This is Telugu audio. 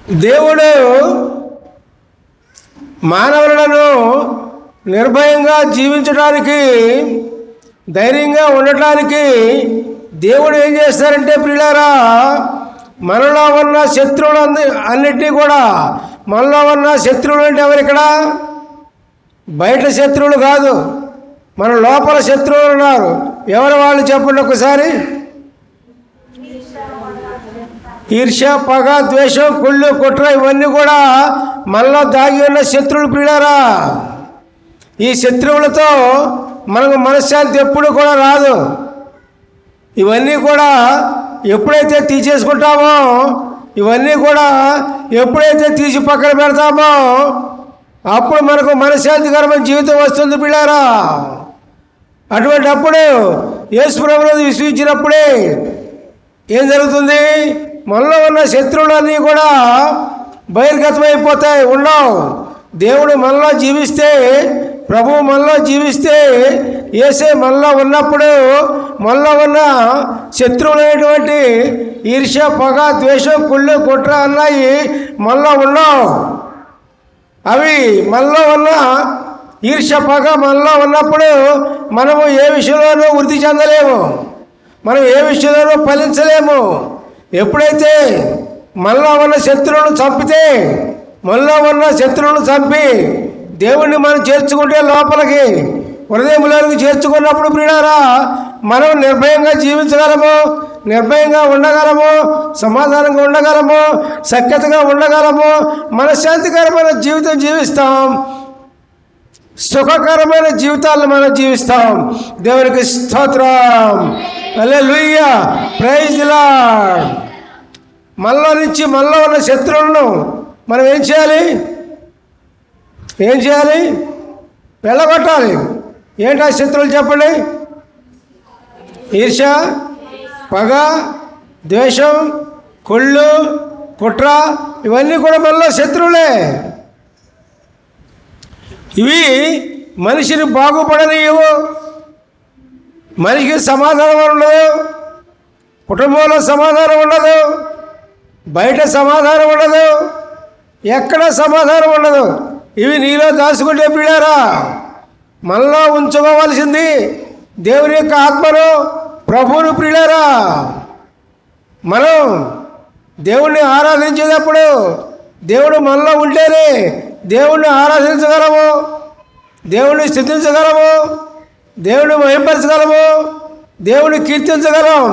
దేవుడు మానవులను నిర్భయంగా జీవించడానికి, ధైర్యంగా ఉండటానికి దేవుడు ఏం చేస్తారంటే ప్రియులారా, మనలో ఉన్న శత్రువులు అన్నిటినీ కూడా, మనలో ఉన్న శత్రువులు అంటే ఎవరు? ఇక్కడ బయట శత్రువులు కాదు, మన లోపల శత్రువులు ఉన్నారు. ఎవరు వాళ్ళు చెప్పండి ఒకసారి. ఈర్ష్య, పగ, ద్వేషం, కుళ్ళు, కుట్ర ఇవన్నీ కూడా మనలో దాగి ఉన్న శత్రువులు ప్రియులారా. ఈ శత్రువులతో మనకు మనశ్శాంతి ఎప్పుడు కూడా రాదు. ఇవన్నీ కూడా ఎప్పుడైతే తీసేసుకుంటామో, ఇవన్నీ కూడా ఎప్పుడైతే తీసి పక్కన పెడతామో అప్పుడు మనకు మనశ్శాంతికరమైన జీవితం వస్తుంది పిల్లారా. అటువంటి అప్పుడు యేసు ప్రభువును విశ్వసించినప్పుడే ఏం జరుగుతుంది? మనలో ఉన్న శత్రువులన్నీ కూడా బహిర్గతమైపోతాయి, ఉండవు. దేవుడు మనలో జీవిస్తే, ప్రభువు మనలో జీవిస్తే, యేసే మనలో ఉన్నప్పుడు మనలో ఉన్న శత్రువులైనటువంటి ఈర్ష్య, పగ, ద్వేషం, కుళ్ళు, కుట్ర అన్నాయి మనలో ఉండవు. అవి మనలో ఉన్న ఈర్ష్య, పగ మనలో ఉన్నప్పుడు మనము ఏ విషయంలోనూ వృద్ధి చెందలేము, మనం ఏ విషయంలోనూ ఫలించలేము. ఎప్పుడైతే మనలో ఉన్న శత్రువులను చంపితే, మనలో ఉన్న శత్రువులను చంపి దేవుణ్ణి మనం చేర్చుకుంటే, లోపలికి హృదయంలోకి చేర్చుకున్నప్పుడు ప్రియులారా, మనం నిర్భయంగా జీవించగలము, నిర్భయంగా ఉండగలము, సమాధానంగా ఉండగలము, సఖ్యతగా ఉండగలము, మనశ్శాంతికరమైన జీవితం జీవిస్తాం, సుఖకరమైన జీవితాలను మనం జీవిస్తాం. దేవునికి స్తోత్రం, హల్లెలూయా, ప్రైజ్ ది లార్డ్. మనలో నుంచి మనలో ఉన్న శత్రువులను మనం ఏం చేయాలి? వెళ్ళగొట్టాలి. ఏంటా శత్రువులు చెప్పండి? ఈర్ష్య, పగ, ద్వేషం, కుళ్ళు, కుట్ర ఇవన్నీ కూడా మనలో శత్రువులే. ఇవి మనిషిని బాగుపడనివ్వవు, మనిషికి సమాధానం ఉండదు, కుటుంబంలో సమాధానం ఉండదు, బయట సమాధానం ఉండదు, ఎక్కడ సమాధానం ఉండదు. ఇవి నీలో దాచుకుంటే పిల్లారా, మనలో ఉంచుకోవాల్సింది దేవుని యొక్క ఆత్మను, ప్రభువును ప్రియులారా. మనం దేవుణ్ణి ఆరాధించేటప్పుడు దేవుడు మనలో ఉంటేనే దేవుణ్ణి ఆరాధించగలము, దేవుణ్ణి స్తుతించగలము, దేవుణ్ణి మహింపరచగలము, దేవుణ్ణి కీర్తించగలం.